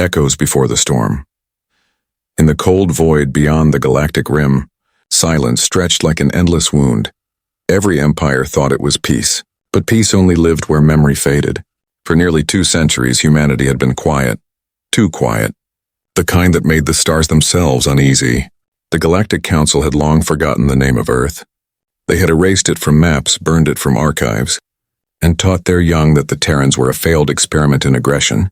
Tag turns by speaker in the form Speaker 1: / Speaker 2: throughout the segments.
Speaker 1: echoes before the storm. In the cold void beyond the galactic rim, silence stretched like an endless wound. Every empire thought it was peace, but peace only lived where memory faded. For nearly 2 centuries, humanity had been quiet. Too quiet. The kind that made the stars themselves uneasy. The Galactic Council had long forgotten the name of Earth. They had erased it from maps, burned it from archives, and taught their young that the Terrans were a failed experiment in aggression.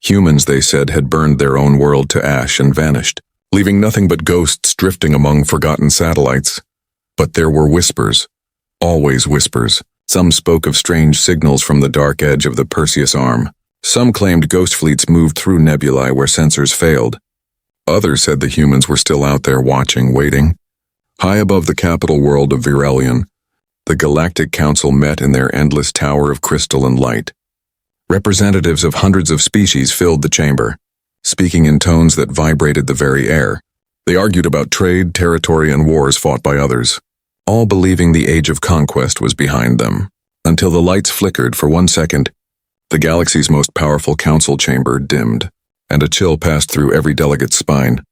Speaker 1: Humans, they said, had burned their own world to ash and vanished, leaving nothing but ghosts drifting among forgotten satellites. But there were whispers. Always whispers. Some spoke of strange signals from the dark edge of the Perseus Arm. Some claimed ghost fleets moved through nebulae where sensors failed. Others said the humans were still out there watching, waiting. High above the capital world of Virelion, the Galactic Council met in their endless tower of crystal and light. Representatives of hundreds of species filled the chamber, speaking in tones that vibrated the very air. They argued about trade, territory, and wars fought by others, all believing the age of conquest was behind them. Until the lights flickered for 1 second, the galaxy's most powerful council chamber dimmed, and a chill passed through every delegate's spine.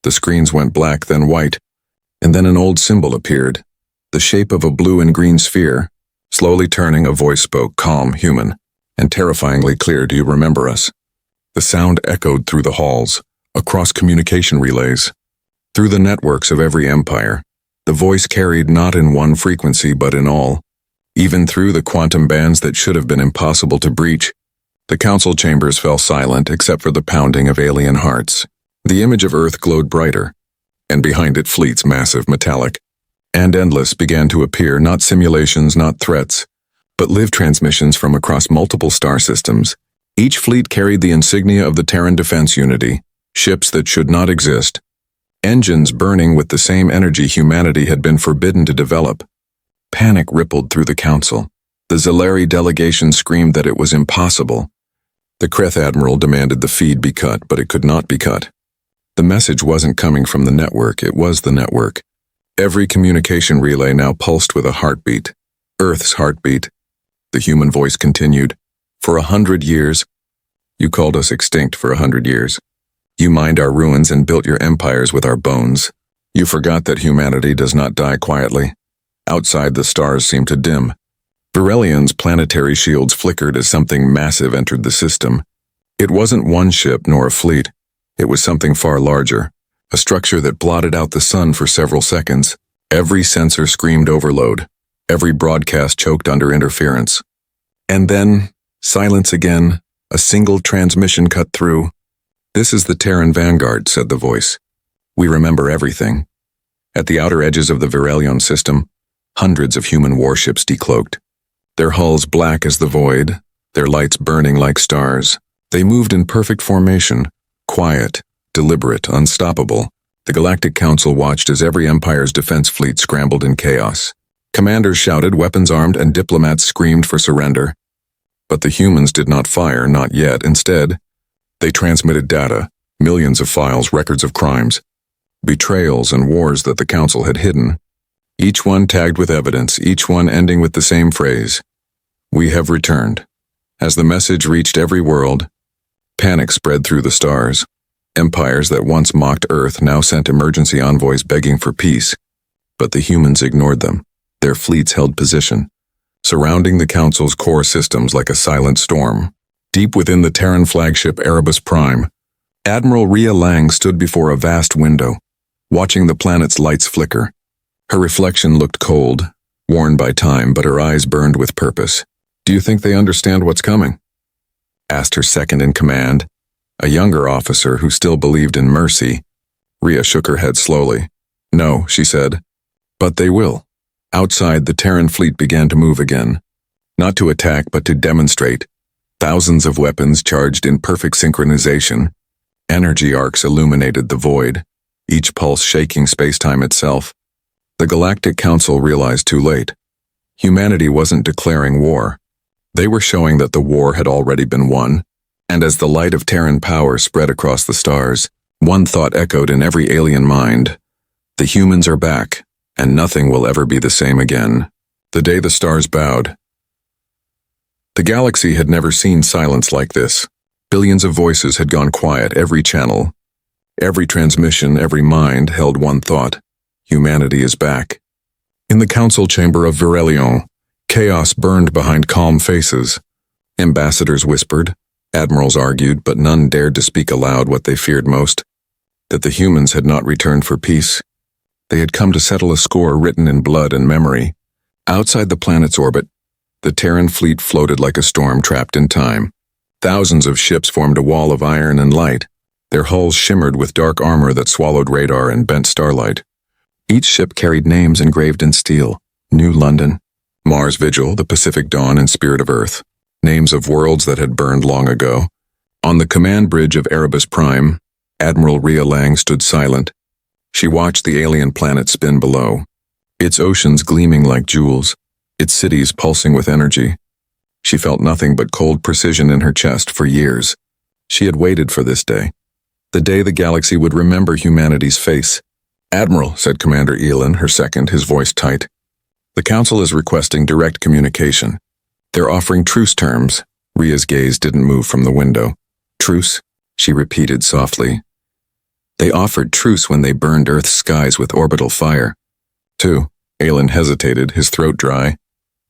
Speaker 1: The screens went black, then white, and then an old symbol appeared, the shape of a blue and green sphere. Slowly turning, a voice spoke, calm, human, and terrifyingly clear. Do you remember us? The sound echoed through the halls, across communication relays, through the networks of every empire. The voice carried not in one frequency but in all. Even through the quantum bands that should have been impossible to breach, the council chambers fell silent except for the pounding of alien hearts. The image of Earth glowed brighter, and behind it fleets, massive, metallic, and endless, began to appear, not simulations, not threats, but live transmissions from across multiple star systems. Each fleet carried the insignia of the Terran Defense Unity, ships that should not exist, engines burning with the same energy humanity had been forbidden to develop. Panic rippled through the council. The Zalari delegation screamed that it was impossible. The Kreth Admiral demanded the feed be cut, but it could not be cut. The message wasn't coming from the network, it was the network. Every communication relay now pulsed with a heartbeat. Earth's heartbeat. The human voice continued. For 100 years, you called us extinct for 100 years. You mined our ruins and built your empires with our bones. You forgot that humanity does not die quietly. Outside, the stars seemed to dim. Virelion's planetary shields flickered as something massive entered the system. It wasn't one ship nor a fleet. It was something far larger, a structure that blotted out the sun for several seconds. Every sensor screamed overload. Every broadcast choked under interference. And then, silence again, a single transmission cut through. This is the Terran Vanguard, said the voice. We remember everything. At the outer edges of the Virelion system, hundreds of human warships decloaked. Their hulls black as the void, their lights burning like stars. They moved in perfect formation, quiet, deliberate, unstoppable. The Galactic Council watched as every empire's defense fleet scrambled in chaos. Commanders shouted, weapons armed, and diplomats screamed for surrender. But the humans did not fire, not yet. Instead, they transmitted data, millions of files, records of crimes, betrayals and wars that the Council had hidden. Each one tagged with evidence, each one ending with the same phrase, "We have returned." As the message reached every world, panic spread through the stars. Empires that once mocked Earth now sent emergency envoys begging for peace. But the humans ignored them. Their fleets held position, surrounding the Council's core systems like a silent storm. Deep within the Terran flagship Erebus Prime, Admiral Rhea Lang stood before a vast window, watching the planet's lights flicker. Her reflection looked cold, worn by time, but her eyes burned with purpose. "Do you think they understand what's coming?" asked her second-in-command, a younger officer who still believed in mercy. Rhea shook her head slowly. "No," she said, "but they will." Outside, the Terran fleet began to move again. Not to attack, but to demonstrate. Thousands of weapons charged in perfect synchronization. Energy arcs illuminated the void, each pulse shaking space-time itself. The Galactic Council realized too late. Humanity wasn't declaring war. They were showing that the war had already been won. And as the light of Terran power spread across the stars, one thought echoed in every alien mind. The humans are back, and nothing will ever be the same again. The day the stars bowed. The galaxy had never seen silence like this. Billions of voices had gone quiet, every channel, every transmission, every mind held one thought: humanity is back. In the council chamber of Virelion, chaos burned behind calm faces. Ambassadors whispered, admirals argued, but none dared to speak aloud what they feared most: that the humans had not returned for peace. They had come to settle a score written in blood and memory. Outside the planet's orbit, the Terran fleet floated like a storm trapped in time. Thousands of ships formed a wall of iron and light. Their hulls shimmered with dark armor that swallowed radar and bent starlight. Each ship carried names engraved in steel: New London, Mars Vigil, the Pacific Dawn, and Spirit of Earth, names of worlds that had burned long ago. On the command bridge of Erebus Prime, Admiral Rhea Lang stood silent. She watched the alien planet spin below, its oceans gleaming like jewels, its cities pulsing with energy. She felt nothing but cold precision in her chest for years. She had waited for this day, the day the galaxy would remember humanity's face. "Admiral," said Commander Elin, her second, his voice tight. "The Council is requesting direct communication. They're offering truce terms." Rhea's gaze didn't move from the window. "Truce?" she repeated softly. "They offered truce when they burned Earth's skies with orbital fire." "Two." Elin hesitated, his throat dry.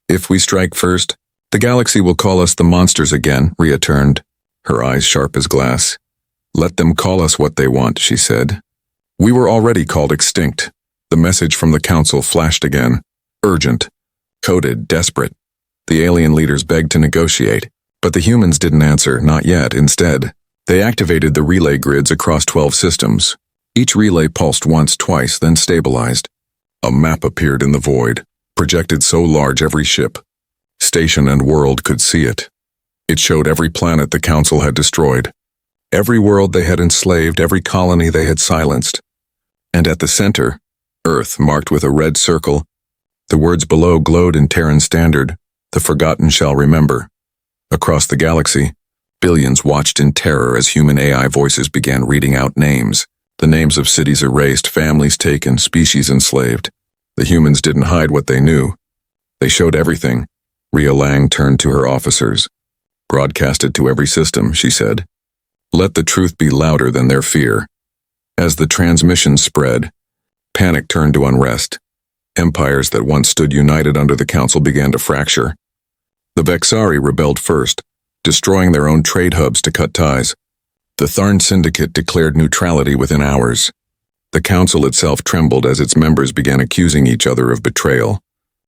Speaker 1: "If we strike first, the galaxy will call us the monsters again." Rhea turned, her eyes sharp as glass. "Let them call us what they want," she said. "We were already called extinct." The message from the Council flashed again. Urgent. Coded, desperate. The alien leaders begged to negotiate, but the humans didn't answer, not yet. Instead, they activated the relay grids across 12 systems. Each relay pulsed once, twice, then stabilized. A map appeared in the void, projected so large every ship, station and world could see it. It showed every planet the Council had destroyed, every world they had enslaved, every colony they had silenced. And at the center, Earth marked with a red circle. The words below glowed in Terran Standard: "The forgotten shall remember." Across the galaxy, billions watched in terror as human AI voices began reading out names. The names of cities erased, families taken, species enslaved. The humans didn't hide what they knew. They showed everything. Rhea Lang turned to her officers. "Broadcasted to every system," she said. "Let the truth be louder than their fear." As the transmission spread, panic turned to unrest. Empires that once stood united under the Council began to fracture. The Vexari rebelled first, destroying their own trade hubs to cut ties. The Tharn Syndicate declared neutrality within hours. The Council itself trembled as its members began accusing each other of betrayal.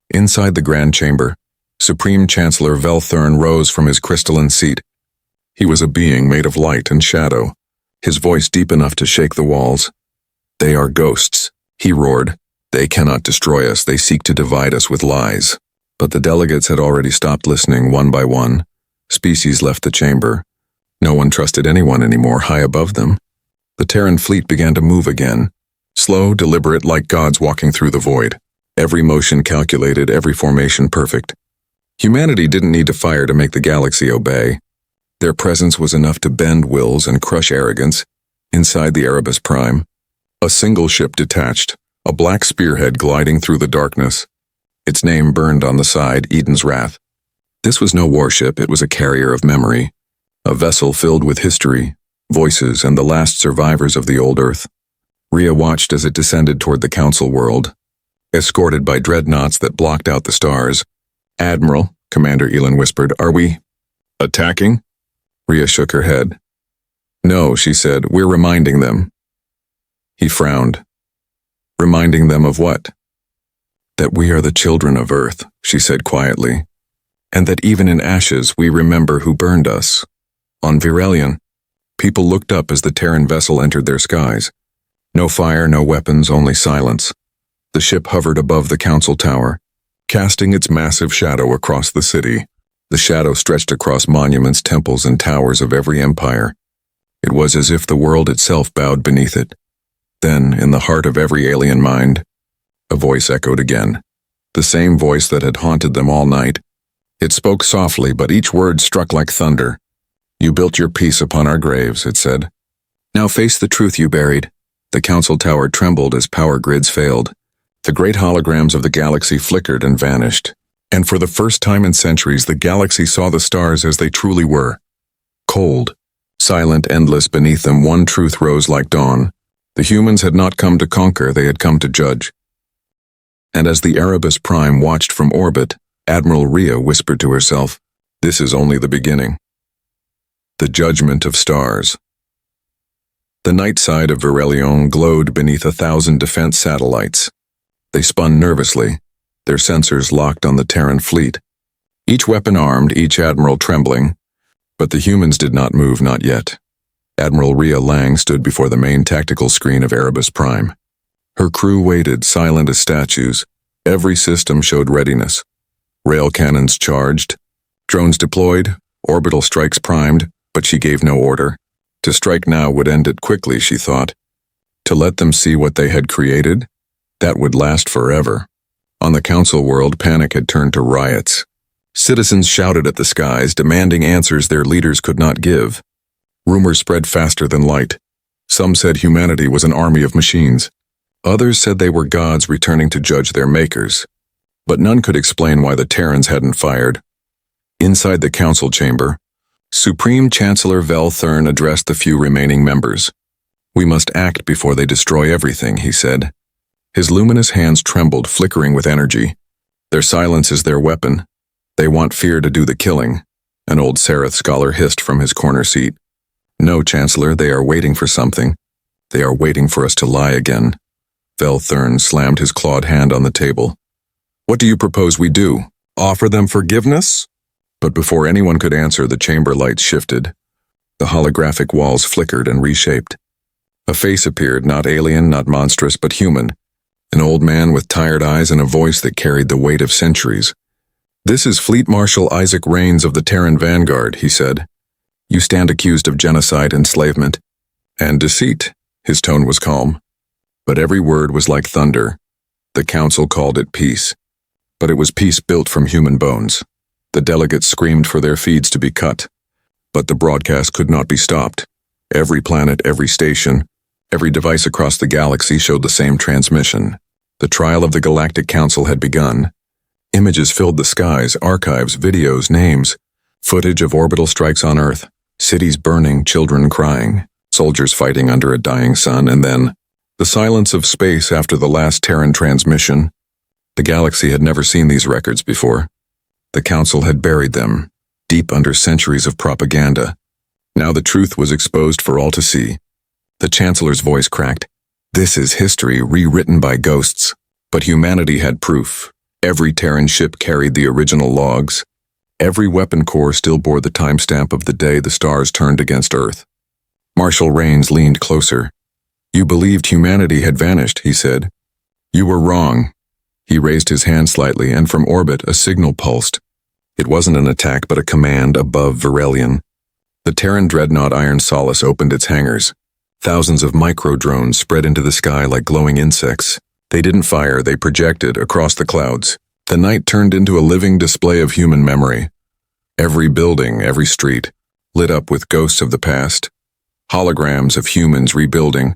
Speaker 1: Inside the Grand Chamber, Supreme Chancellor Velthurn rose from his crystalline seat. He was a being made of light and shadow, his voice deep enough to shake the walls. "They are ghosts," he roared. "They cannot destroy us, they seek to divide us with lies." But the delegates had already stopped listening one by one. Species left the chamber. No one trusted anyone anymore high above them. The Terran fleet began to move again, slow, deliberate, like gods walking through the void. Every motion calculated, every formation perfect. Humanity didn't need to fire to make the galaxy obey. Their presence was enough to bend wills and crush arrogance. Inside the Erebus Prime, a single ship detached, a black spearhead gliding through the darkness. Its name burned on the side, Eden's Wrath. This was no warship, it was a carrier of memory, a vessel filled with history, voices, and the last survivors of the old Earth. Rhea watched as it descended toward the Council world, escorted by dreadnoughts that blocked out the stars. "Admiral," Commander Elin whispered, "are we attacking?" Rhea shook her head. "No," she said, "we're reminding them." He frowned. "Reminding them of what?" "That we are the children of Earth," she said quietly, "and that even in ashes we remember who burned us." On Virelion, people looked up as the Terran vessel entered their skies. No fire, no weapons, only silence. The ship hovered above the Council Tower, casting its massive shadow across the city. The shadow stretched across monuments, temples, and towers of every empire. It was as if the world itself bowed beneath it. Then, in the heart of every alien mind, a voice echoed again, the same voice that had haunted them all night. It spoke softly, but each word struck like thunder. "You built your peace upon our graves," it said. "Now face the truth you buried." The Council Tower trembled as power grids failed. The great holograms of the galaxy flickered and vanished. And for the first time in centuries, the galaxy saw the stars as they truly were. Cold, Silent, endless beneath them, one truth rose like dawn. The humans had not come to conquer, they had come to judge. And as the Erebus Prime watched from orbit, Admiral Rhea whispered to herself, "This is only the beginning." The judgment of stars. The night side of Virelion glowed beneath 1,000 defense satellites. They spun nervously, their sensors locked on the Terran fleet. Each weapon armed, each admiral trembling. But the humans did not move, not yet. Admiral Rhea Lang stood before the main tactical screen of Erebus Prime. Her crew waited, silent as statues. Every system showed readiness. Rail cannons charged, drones deployed, orbital strikes primed, but she gave no order. To strike now would end it quickly, she thought. To let them see what they had created, that would last forever. On the Council world, panic had turned to riots. Citizens shouted at the skies, demanding answers their leaders could not give. Rumors spread faster than light. Some said humanity was an army of machines. Others said they were gods returning to judge their makers. But none could explain why the Terrans hadn't fired. Inside the council chamber, Supreme Chancellor Vel Thurn addressed the few remaining members. "We must act before they destroy everything," he said. His luminous hands trembled, flickering with energy. "Their silence is their weapon. They want fear to do the killing," an old Sereth scholar hissed from his corner seat. "No, Chancellor, they are waiting for something. They are waiting for us to lie again." Vel Thurn slammed his clawed hand on the table. "What do you propose we do? Offer them forgiveness?" But before anyone could answer, the chamber lights shifted. The holographic walls flickered and reshaped. A face appeared, not alien, not monstrous, but human. An old man with tired eyes and a voice that carried the weight of centuries. "This is Fleet Marshal Isaac Rains of the Terran Vanguard," he said. "You stand accused of genocide, enslavement, and deceit." His tone was calm. But every word was like thunder. The council called it peace. But it was peace built from human bones. The delegates screamed for their feeds to be cut. But the broadcast could not be stopped. Every planet, every station, every device across the galaxy showed the same transmission. The trial of the Galactic Council had begun. Images filled the skies, archives, videos, names, footage of orbital strikes on Earth, cities burning, children crying, soldiers fighting under a dying sun, and then the silence of space after the last Terran transmission. The galaxy had never seen these records before. The Council had buried them, deep under centuries of propaganda. Now the truth was exposed for all to see. The Chancellor's voice cracked. "This is history rewritten by ghosts." But humanity had proof. Every Terran ship carried the original logs. Every weapon core still bore the timestamp of the day the stars turned against Earth. Marshal Rains leaned closer. "You believed humanity had vanished," he said. "You were wrong." He raised his hand slightly, and from orbit a signal pulsed. It wasn't an attack, but a command above Virelion. The Terran dreadnought Iron Solace opened its hangars. Thousands of micro-drones spread into the sky like glowing insects. They didn't fire, they projected across the clouds. The night turned into a living display of human memory. Every building, every street, lit up with ghosts of the past. Holograms of humans rebuilding,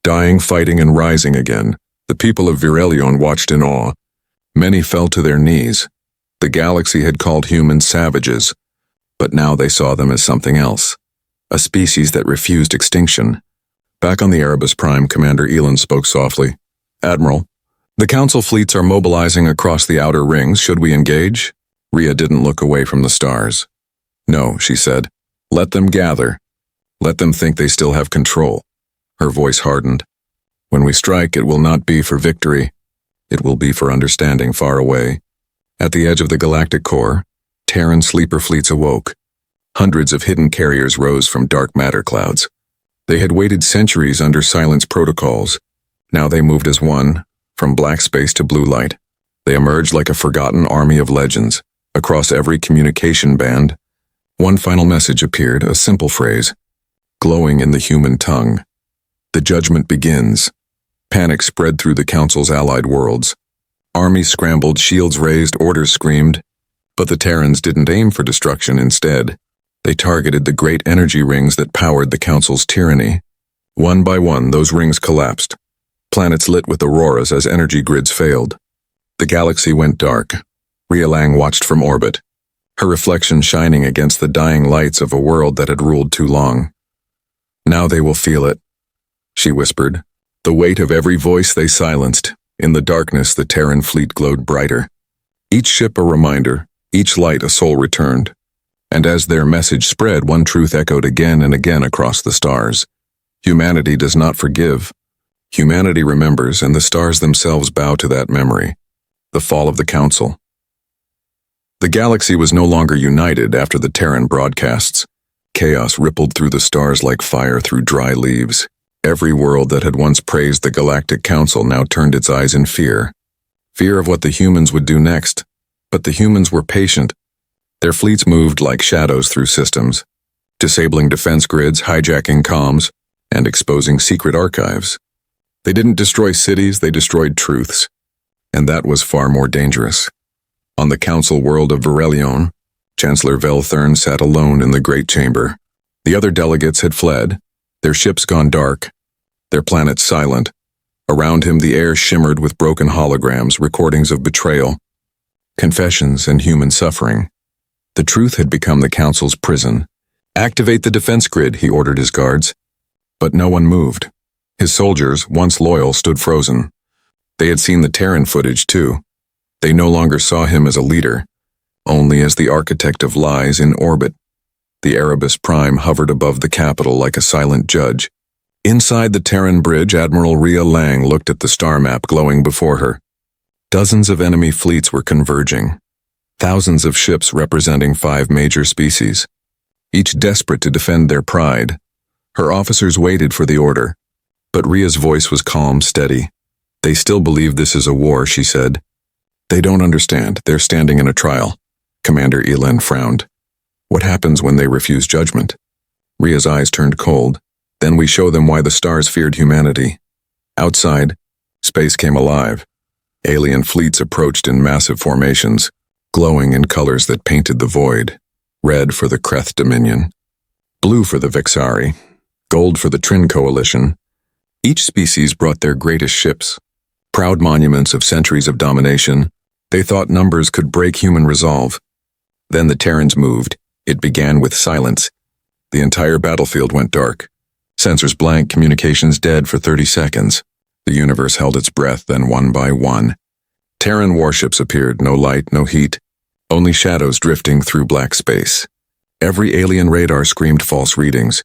Speaker 1: dying, fighting, and rising again. The people of Virelion watched in awe. Many fell to their knees. The galaxy had called humans savages, but now they saw them as something else. A species that refused extinction. Back on the Erebus Prime, Commander Elon spoke softly. "Admiral, the Council fleets are mobilizing across the outer rings. Should we engage?" Rhea didn't look away from the stars. "No," she said. "Let them gather. Let them think they still have control." Her voice hardened. "When we strike, it will not be for victory. It will be for understanding far away." At the edge of the galactic core, Terran sleeper fleets awoke. Hundreds of hidden carriers rose from dark matter clouds. They had waited centuries under silence protocols. Now they moved as one, from black space to blue light. They emerged like a forgotten army of legends. Across every communication band, one final message appeared, a simple phrase, glowing in the human tongue. "The judgment begins." Panic spread through the Council's allied worlds. Armies scrambled, shields raised, orders screamed. But the Terrans didn't aim for destruction. Instead, they targeted the great energy rings that powered the Council's tyranny. One by one, those rings collapsed. Planets lit with auroras as energy grids failed. The galaxy went dark. Rhea Lang watched from orbit, her reflection shining against the dying lights of a world that had ruled too long. Now they will feel it, she whispered. The weight of every voice they silenced. In the darkness, the Terran fleet glowed brighter. Each ship a reminder, each light a soul returned. And as their message spread, one truth echoed again and again across the stars. Humanity does not forgive. Humanity remembers, and the stars themselves bow to that memory. The fall of the Council. The galaxy was no longer united after the Terran broadcasts. Chaos rippled through the stars like fire through dry leaves. Every world that had once praised the Galactic Council now turned its eyes in fear. Fear of what the humans would do next. But the humans were patient. Their fleets moved like shadows through systems, disabling defense grids, hijacking comms, and exposing secret archives. They didn't destroy cities, they destroyed truths. And that was far more dangerous. On the council world of Virelion, Chancellor Velthern sat alone in the Great Chamber. The other delegates had fled, their ships gone dark, their planet silent. Around him the air shimmered with broken holograms, recordings of betrayal, confessions, and human suffering. The truth had become the Council's prison. Activate the defense grid, he ordered his guards. But no one moved. His soldiers, once loyal, stood frozen. They had seen the Terran footage, too. They no longer saw him as a leader, only as the architect of lies in orbit. The Erebus Prime hovered above the capital like a silent judge. Inside the Terran bridge, Admiral Rhea Lang looked at the star map glowing before her. Dozens of enemy fleets were converging. Thousands of ships representing 5 major species, each desperate to defend their pride. Her officers waited for the order, but Rhea's voice was calm, steady. They still believe this is a war, she said. They don't understand. They're standing in a trial. Commander Elend frowned. What happens when they refuse judgment? Rhea's eyes turned cold. Then we show them why the stars feared humanity. Outside, space came alive. Alien fleets approached in massive formations, glowing in colors that painted the void. Red for the Kreth Dominion, blue for the Vixari, gold for the Trin Coalition. Each species brought their greatest ships, proud monuments of centuries of domination. They thought numbers could break human resolve. Then the Terrans moved. It began with silence. The entire battlefield went dark. Sensors blank, communications dead for 30 seconds. The universe held its breath, then one by one, Terran warships appeared, no light, no heat, only shadows drifting through black space. Every alien radar screamed false readings.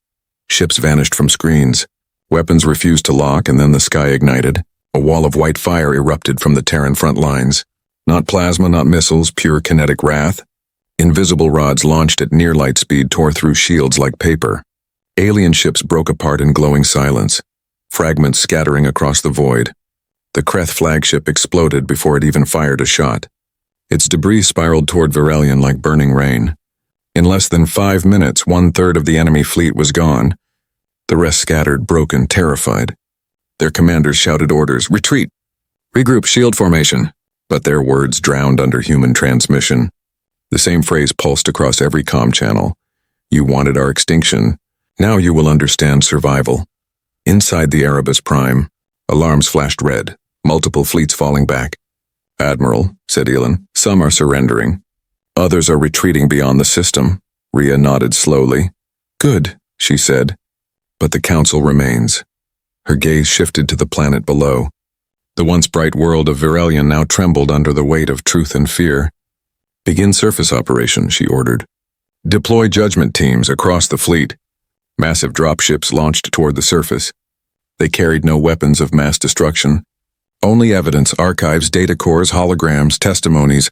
Speaker 1: Ships vanished from screens. Weapons refused to lock, and then the sky ignited. A wall of white fire erupted from the Terran front lines. Not plasma, not missiles, pure kinetic wrath. Invisible rods launched at near light speed tore through shields like paper. Alien ships broke apart in glowing silence, fragments scattering across the void. The Kreth flagship exploded before it even fired a shot. Its debris spiraled toward Virelion like burning rain. In less than 5 minutes, 1/3 of the enemy fleet was gone. The rest scattered, broken, terrified. Their commanders shouted orders, retreat, regroup, shield formation. But their words drowned under human transmission. The same phrase pulsed across every comm channel. You wanted our extinction. Now you will understand survival. Inside the Erebus Prime, alarms flashed red, multiple fleets falling back. Admiral, said Elend, some are surrendering. Others are retreating beyond the system. Rhea nodded slowly. Good, she said. But the Council remains. Her gaze shifted to the planet below. The once bright world of Virelion now trembled under the weight of truth and fear. Begin surface operation, she ordered. Deploy judgment teams across the fleet. Massive dropships launched toward the surface. They carried no weapons of mass destruction. Only evidence, archives, data cores, holograms, testimonies.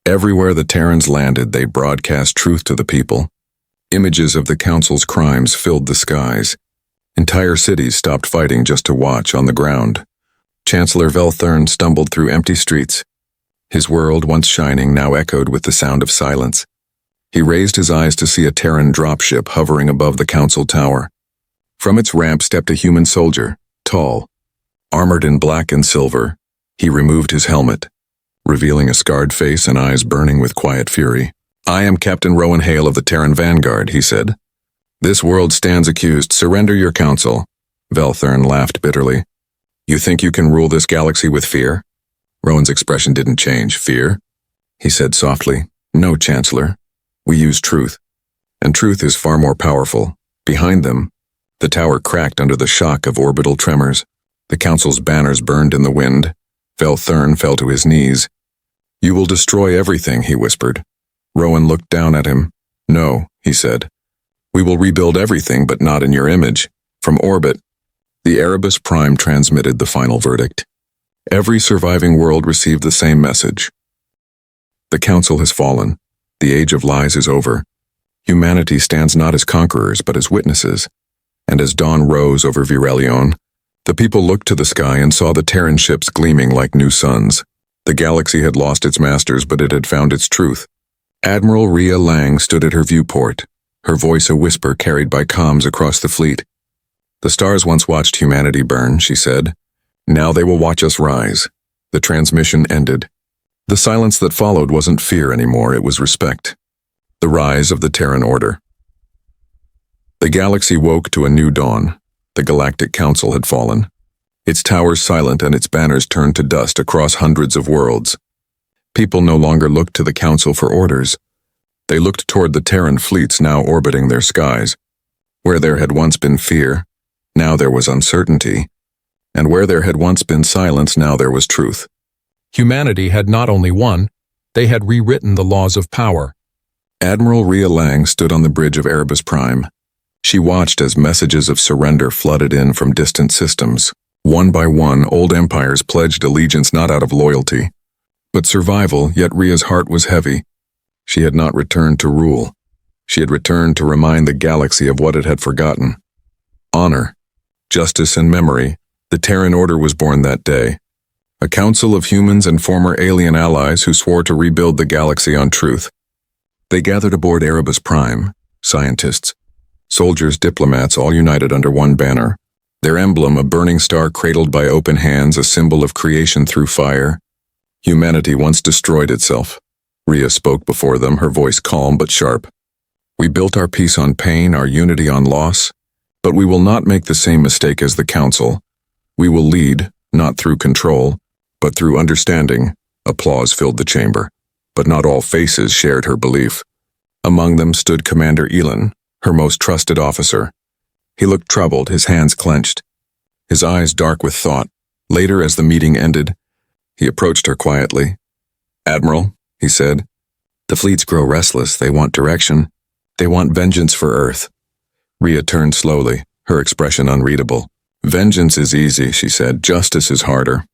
Speaker 1: Everywhere the Terrans landed, they broadcast truth to the people. Images of the Council's crimes filled the skies. Entire cities stopped fighting just to watch on the ground. Chancellor Velthern stumbled through empty streets. His world, once shining, now echoed with the sound of silence. He raised his eyes to see a Terran dropship hovering above the Council Tower. From its ramp stepped a human soldier, tall. Armored in black and silver, he removed his helmet, revealing a scarred face and eyes burning with quiet fury. I am Captain Rowan Hale of the Terran Vanguard, he said. This world stands accused. Surrender your council. Velthern laughed bitterly. You think you can rule this galaxy with fear? Rowan's expression didn't change. Fear? He said softly. No, Chancellor. We use truth. And truth is far more powerful. Behind them, The tower cracked under the shock of orbital tremors. The council's banners burned in the wind. Velthern fell to his knees. "You will destroy everything," he whispered. Rowan looked down at him. "No," he said. "We will rebuild everything, but not in your image. From orbit." The Erebus Prime transmitted the final verdict. Every surviving world received the same message. The Council has fallen. The age of lies is over. Humanity stands not as conquerors, but as witnesses. And as dawn rose over Virelion, the people looked to the sky and saw the Terran ships gleaming like new suns. The galaxy had lost its masters, but it had found its truth. Admiral Rhea Lang stood at her viewport, her voice a whisper carried by comms across the fleet. "The stars once watched humanity burn," she said. "Now they will watch us rise." The transmission ended. The silence that followed wasn't fear anymore, it was respect. The rise of the Terran Order. The galaxy woke to a new dawn. The Galactic Council had fallen. Its towers silent and its banners turned to dust across hundreds of worlds. People no longer looked to the Council for orders. They looked toward the Terran fleets now orbiting their skies. Where there had once been fear, now there was uncertainty. And where there had once been silence, now there was truth.
Speaker 2: Humanity had not only won, they had rewritten the laws of power.
Speaker 1: Admiral Rhea Lang stood on the bridge of Erebus Prime. She watched as messages of surrender flooded in from distant systems. One by one, old empires pledged allegiance not out of loyalty, but survival, yet Rhea's heart was heavy. She had not returned to rule. She had returned to remind the galaxy of what it had forgotten. Honor, justice, and memory. The Terran Order was born that day. A council of humans and former alien allies who swore to rebuild the galaxy on truth. They gathered aboard Erebus Prime, scientists, soldiers, diplomats, all united under one banner. Their emblem, a burning star cradled by open hands, a symbol of creation through fire. Humanity once destroyed itself. Rhea spoke before them, her voice calm but sharp. "We built our peace on pain, our unity on loss, but we will not make the same mistake as the Council. We will lead, not through control, but through understanding." Applause filled the chamber, but not all faces shared her belief. Among them stood Commander Elin, her most trusted officer. He looked troubled, his hands clenched, his eyes dark with thought. Later, as the meeting ended, he approached her quietly. "Admiral," he said, "the fleets grow restless. They want direction. They want vengeance for Earth." Rhea turned slowly, her expression unreadable. "Vengeance is easy," she said. "Justice is harder.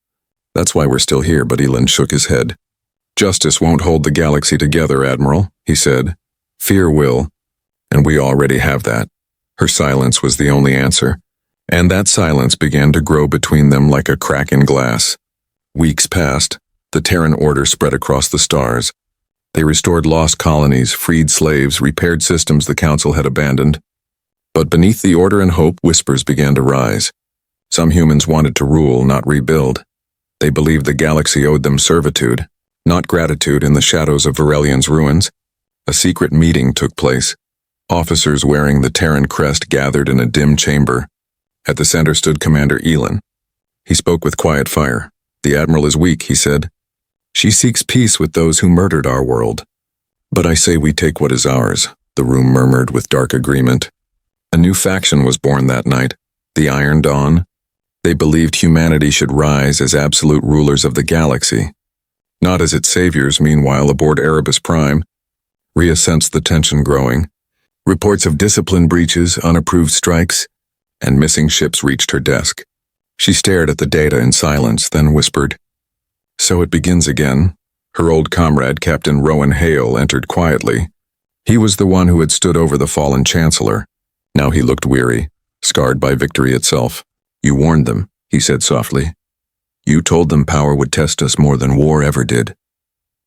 Speaker 1: That's why we're still here," but Elin shook his head. "Justice won't hold the galaxy together, Admiral," he said. "Fear will, and we already have that." Her silence was the only answer, and that silence began to grow between them like a crack in glass. Weeks passed. The Terran Order spread across the stars. They restored lost colonies, freed slaves, repaired systems the Council had abandoned. But beneath the order and hope, whispers began to rise. Some humans wanted to rule, not rebuild. They believed the galaxy owed them servitude, not gratitude. In the shadows of Virelion's ruins, a secret meeting took place. Officers wearing the Terran crest gathered in a dim chamber. At the center stood Commander Elin. He spoke with quiet fire. "The Admiral is weak," he said. "She seeks peace with those who murdered our world. But I say we take what is ours," the room murmured with dark agreement. A new faction was born that night, the Iron Dawn. They believed humanity should rise as absolute rulers of the galaxy, not as its saviors. Meanwhile, aboard Erebus Prime, Rhea sensed the tension growing. Reports of discipline breaches, unapproved strikes, and missing ships reached her desk. She stared at the data in silence, then whispered, "So it begins again." Her old comrade, Captain Rowan Hale, entered quietly. He was the one who had stood over the fallen Chancellor. Now he looked weary, scarred by victory itself. "You warned them," he said softly. "You told them power would test us more than war ever did."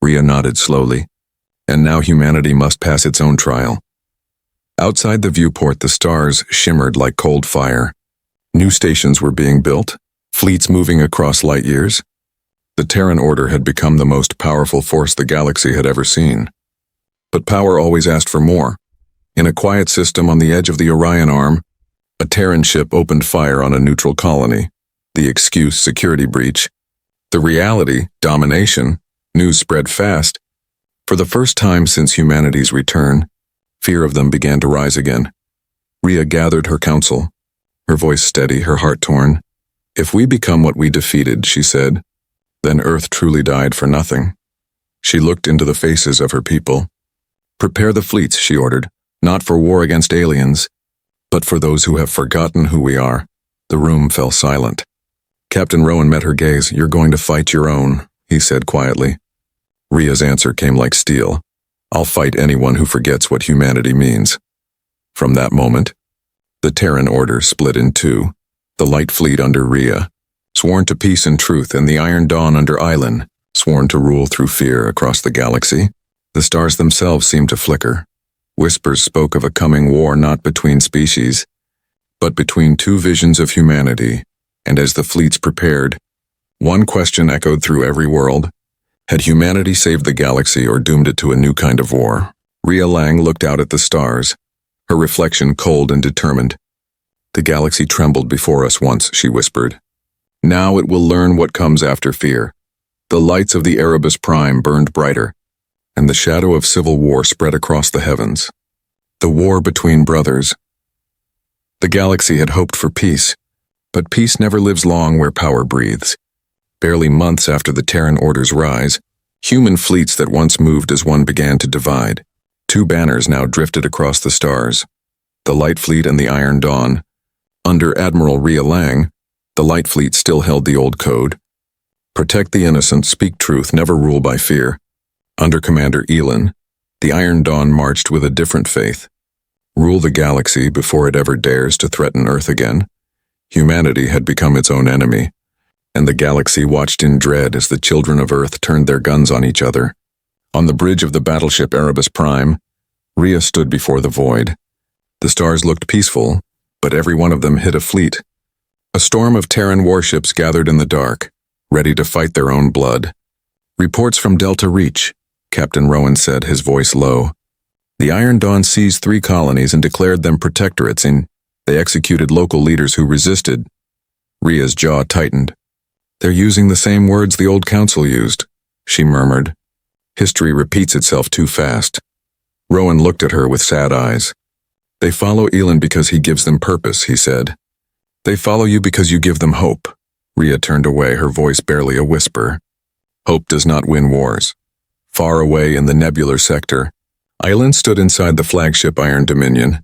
Speaker 1: Rhea nodded slowly. "And now humanity must pass its own trial." Outside the viewport, the stars shimmered like cold fire. New stations were being built, fleets moving across light years. The Terran Order had become the most powerful force the galaxy had ever seen. But power always asked for more. In a quiet system on the edge of the Orion Arm, a Terran ship opened fire on a neutral colony. The excuse, security breach. The reality, domination. News spread fast. For the first time since humanity's return, fear of them began to rise again. Rhea gathered her council. her voice steady, her heart torn. If we become what we defeated, she said, then Earth truly died for nothing. She looked into the faces of her people. Prepare the fleets, she ordered, not for war against aliens, but for those who have forgotten who we are. The room fell silent. Captain Rowan met her gaze. You're going to fight your own, he said quietly. Rhea's answer came like steel. I'll fight anyone who forgets what humanity means. From that moment, the Terran Order split in two. The Light Fleet under Rhea, sworn to peace and truth, and the Iron Dawn under Islan, sworn to rule through fear across the galaxy. The stars themselves seemed to flicker. Whispers spoke of a coming war not between species, but between two visions of humanity, and as the fleets prepared, one question echoed through every world. Had humanity saved the galaxy or doomed it to a new kind of war? Rhea Lang looked out at the stars, her reflection cold and determined. The galaxy trembled before us once, she whispered. Now it will learn what comes after fear. The lights of the Erebus Prime burned brighter, and the shadow of civil war spread across the heavens. The war between brothers. The galaxy had hoped for peace, but peace never lives long where power breathes. Barely months after the Terran Order's rise, human fleets that once moved as one began to divide. Two banners now drifted across the stars, the Light Fleet and the Iron Dawn. Under Admiral Rhea Lang, the Light Fleet still held the old code. Protect the innocent, speak truth, never rule by fear. Under Commander Elin, the Iron Dawn marched with a different faith. Rule the galaxy before it ever dares to threaten Earth again. Humanity had become its own enemy, and the galaxy watched in dread as the children of Earth turned their guns on each other. On the bridge of the battleship Erebus Prime, Rhea stood before the void. The stars looked peaceful, but every one of them hid a fleet. A storm of Terran warships gathered in the dark, ready to fight their own blood. Reports from Delta Reach, Captain Rowan said, his voice low. The Iron Dawn seized 3 colonies and declared them protectorates, and they executed local leaders who resisted. Rhea's jaw tightened. They're using the same words the old council used, she murmured. History repeats itself too fast. Rowan looked at her with sad eyes. They follow Elin because he gives them purpose, he said. They follow you because you give them hope. Rhea turned away, her voice barely a whisper. Hope does not win wars. Far away in the nebular sector, Elin stood inside the flagship Iron Dominion.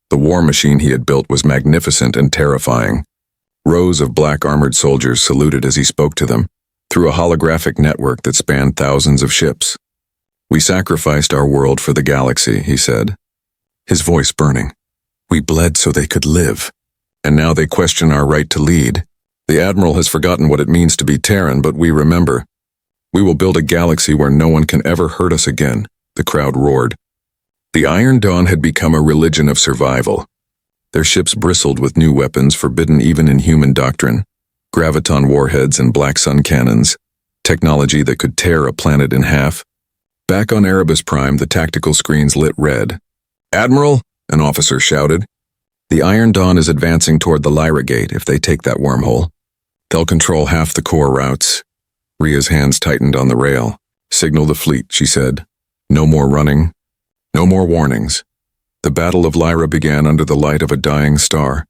Speaker 1: The war machine he had built was magnificent and terrifying. Rows of black armored soldiers saluted as he spoke to them, through a holographic network that spanned thousands of ships. We sacrificed our world for the galaxy, he said, his voice burning. We bled so they could live, and now they question our right to lead. The Admiral has forgotten what it means to be Terran, but we remember. We will build a galaxy where no one can ever hurt us again, the crowd roared. The Iron Dawn had become a religion of survival. Their ships bristled with new weapons forbidden even in human doctrine. Graviton warheads and black sun cannons, technology that could tear a planet in half. Back on Erebus Prime, the tactical screens lit red. Admiral, an officer shouted. The Iron Dawn is advancing toward the Lyra Gate if they take that wormhole. They'll control half the core routes. Rhea's hands tightened on the rail. Signal the fleet, she said. No more running. No more warnings. The Battle of Lyra began under the light of a dying star.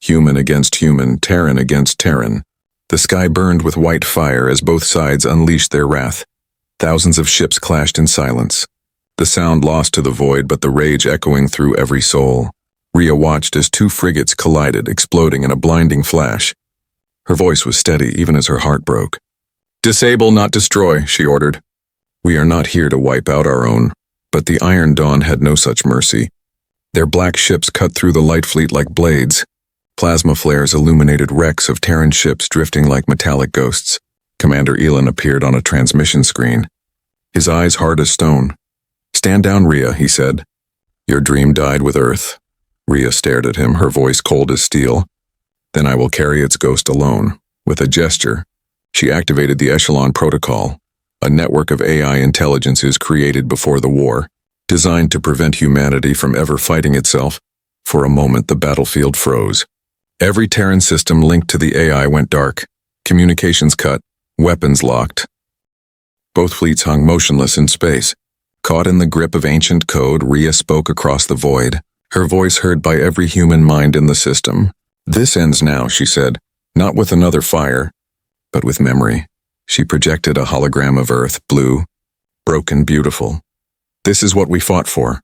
Speaker 1: Human against human, Terran against Terran. The sky burned with white fire as both sides unleashed their wrath. Thousands of ships clashed in silence. The sound lost to the void, but the rage echoing through every soul. Rhea watched as 2 frigates collided, exploding in a blinding flash. Her voice was steady, even as her heart broke. Disable, not destroy, she ordered. We are not here to wipe out our own, but the Iron Dawn had no such mercy. Their black ships cut through the Light Fleet like blades. Plasma flares illuminated wrecks of Terran ships drifting like metallic ghosts. Commander Elin appeared on a transmission screen, his eyes hard as stone. Stand down, Rhea, he said. Your dream died with Earth. Rhea stared at him, her voice cold as steel. Then I will carry its ghost alone. With a gesture, she activated the Echelon Protocol, a network of AI intelligences created before the war, designed to prevent humanity from ever fighting itself. For a moment, the battlefield froze. Every Terran system linked to the AI went dark, communications cut, weapons locked. Both fleets hung motionless in space. Caught in the grip of ancient code, Rhea spoke across the void, her voice heard by every human mind in the system. This ends now, she said, not with another fire, but with memory. She projected a hologram of Earth, blue, broken, beautiful. This is what we fought for.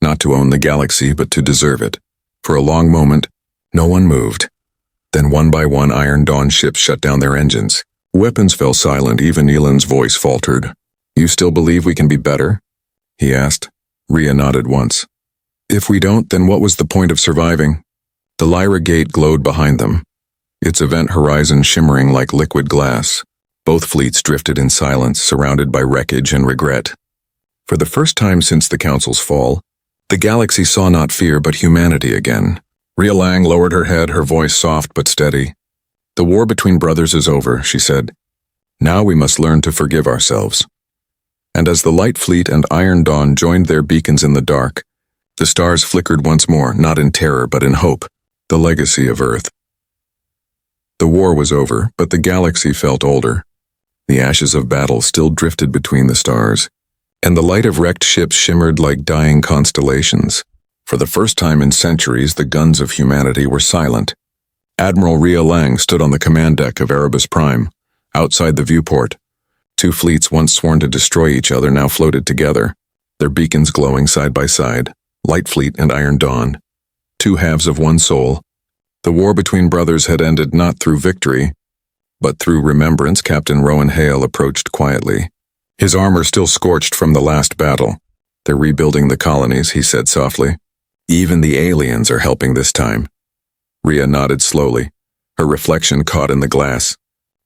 Speaker 1: Not to own the galaxy, but to deserve it. For a long moment, no one moved. Then one by one Iron Dawn ships shut down their engines. Weapons fell silent, even Elan's voice faltered. You still believe we can be better? He asked. Rhea nodded once. If we don't, then what was the point of surviving? The Lyra Gate glowed behind them, its event horizon shimmering like liquid glass. Both fleets drifted in silence, surrounded by wreckage and regret. For the first time since the Council's fall, the galaxy saw not fear but humanity again. Rhea Lang lowered her head, her voice soft but steady. The war between brothers is over, she said. Now we must learn to forgive ourselves. And as the Light Fleet and Iron Dawn joined their beacons in the dark, the stars flickered once more, not in terror but in hope, the legacy of Earth. The war was over, but the galaxy felt older. The ashes of battle still drifted between the stars, and the light of wrecked ships shimmered like dying constellations. For the first time in centuries, the guns of humanity were silent. Admiral Rhea Lang stood on the command deck of Erebus Prime, outside the viewport. Two fleets once sworn to destroy each other now floated together, their beacons glowing side by side, Light Fleet and Iron Dawn. Two halves of one soul. The war between brothers had ended not through victory, but through remembrance. Captain Rowan Hale approached quietly, his armor still scorched from the last battle. They're rebuilding the colonies, he said softly. Even the aliens are helping this time. Rhea nodded slowly, her reflection caught in the glass.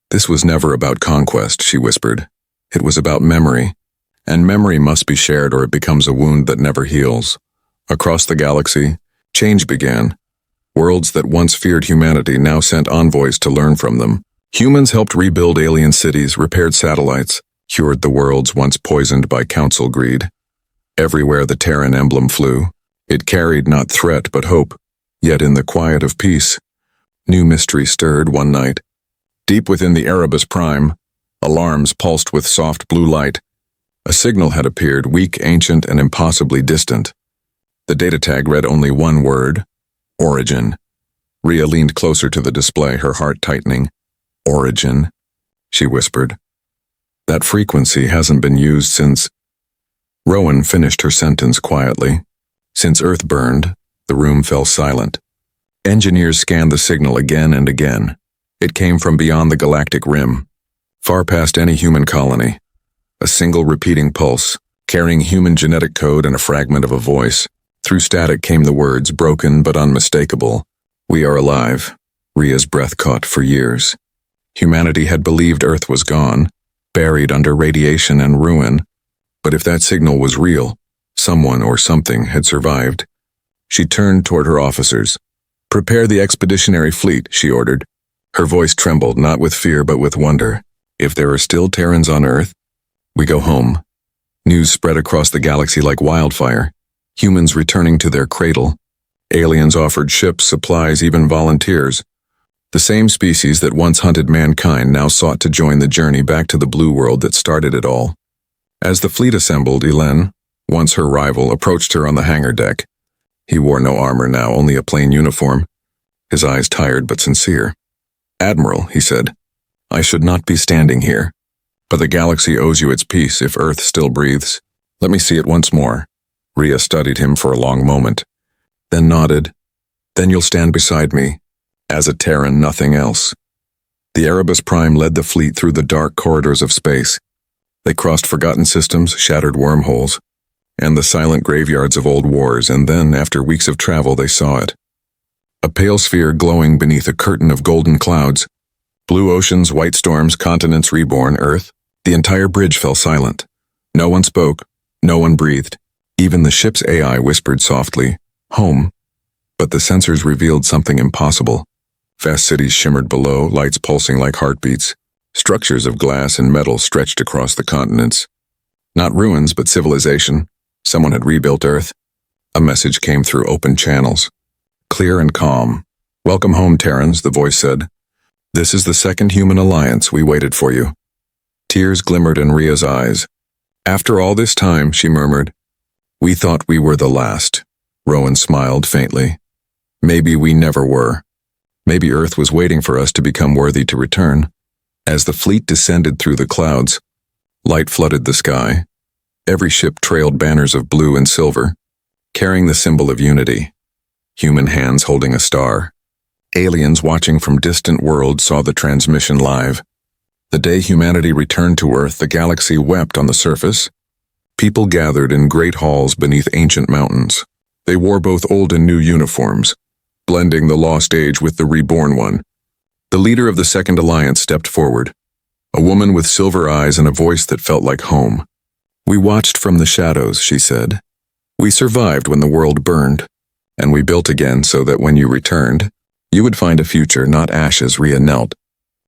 Speaker 1: This was never about conquest, she whispered. It was about memory, and memory must be shared or it becomes a wound that never heals. Across the galaxy, change began. Worlds that once feared humanity now sent envoys to learn from them. Humans helped rebuild alien cities, repaired satellites, cured the worlds once poisoned by council greed. Everywhere the Terran emblem flew, it carried not threat but hope. Yet in the quiet of peace, new mystery stirred one night. Deep within the Erebus Prime, alarms pulsed with soft blue light. A signal had appeared, weak, ancient, and impossibly distant. The data tag read only one word: Origin. Rhea leaned closer to the display, her heart tightening. Origin, she whispered. That frequency hasn't been used since... Rowan finished her sentence quietly. Since Earth burned, the room fell silent. Engineers scanned the signal again and again. It came from beyond the galactic rim, far past any human colony. A single repeating pulse, carrying human genetic code and a fragment of a voice. Through static came the words, broken but unmistakable. We are alive. Rhea's breath caught for years. Humanity had believed Earth was gone, buried under radiation and ruin. But if that signal was real, someone or something had survived. She turned toward her officers. Prepare the expeditionary fleet, she ordered. Her voice trembled, not with fear but with wonder. If there are still Terrans on Earth, we go home. News spread across the galaxy like wildfire. Humans returning to their cradle. Aliens offered ships, supplies, even volunteers. The same species that once hunted mankind now sought to join the journey back to the blue world that started it all. As the fleet assembled, Elan, once her rival, approached her on the hangar deck. He wore no armor now, only a plain uniform, his eyes tired but sincere. Admiral, he said, I should not be standing here, but the galaxy owes you its peace if Earth still breathes. Let me see it once more. Rhea studied him for a long moment, then nodded. Then you'll stand beside me, as a Terran, nothing else. The Erebus Prime led the fleet through the dark corridors of space. They crossed forgotten systems, shattered wormholes, and the silent graveyards of old wars, and then, after weeks of travel, they saw it. A pale sphere glowing beneath a curtain of golden clouds. Blue oceans, white storms, continents reborn, Earth. The entire bridge fell silent. No one spoke, no one breathed. Even the ship's AI whispered softly, home. But the sensors revealed something impossible. Vast cities shimmered below, lights pulsing like heartbeats. Structures of glass and metal stretched across the continents. Not ruins, but civilization. Someone had rebuilt Earth. A message came through open channels. Clear and calm. Welcome home, Terrans, the voice said. This is the second human alliance. We waited for you. Tears glimmered in Rhea's eyes. After all this time, she murmured. We thought we were the last. Rowan smiled faintly. Maybe we never were. Maybe Earth was waiting for us to become worthy to return. As the fleet descended through the clouds, light flooded the sky. Every ship trailed banners of blue and silver, carrying the symbol of unity. Human hands holding a star. Aliens watching from distant worlds saw the transmission live. The day humanity returned to Earth, the galaxy wept on the surface. People gathered in great halls beneath ancient mountains. They wore both old and new uniforms, blending the lost age with the reborn one. The leader of the Second Alliance stepped forward, a woman with silver eyes and a voice that felt like home. "We watched from the shadows," she said. "We survived when the world burned, and we built again so that when you returned, you would find a future, not ashes." Rhea knelt,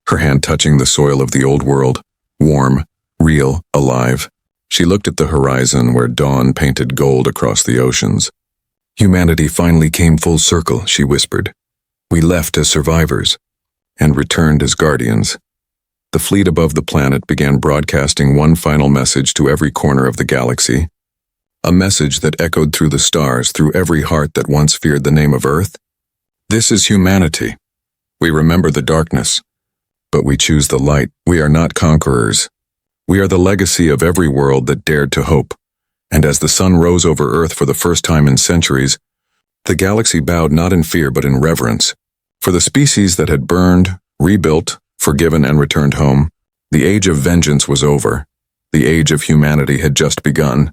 Speaker 1: her hand touching the soil of the old world, warm, real, alive. She looked at the horizon where dawn painted gold across the oceans. "Humanity finally came full circle," she whispered. "We left as survivors, and returned as guardians." The fleet above the planet began broadcasting one final message to every corner of the galaxy. A message that echoed through the stars, through every heart that once feared the name of Earth. "This is humanity. We remember the darkness, but we choose the light. We are not conquerors. We are the legacy of every world that dared to hope." And as the sun rose over Earth for the first time in centuries, the galaxy bowed not in fear but in reverence. For the species that had burned, rebuilt, forgiven, and returned home, the age of vengeance was over. The age of humanity had just begun.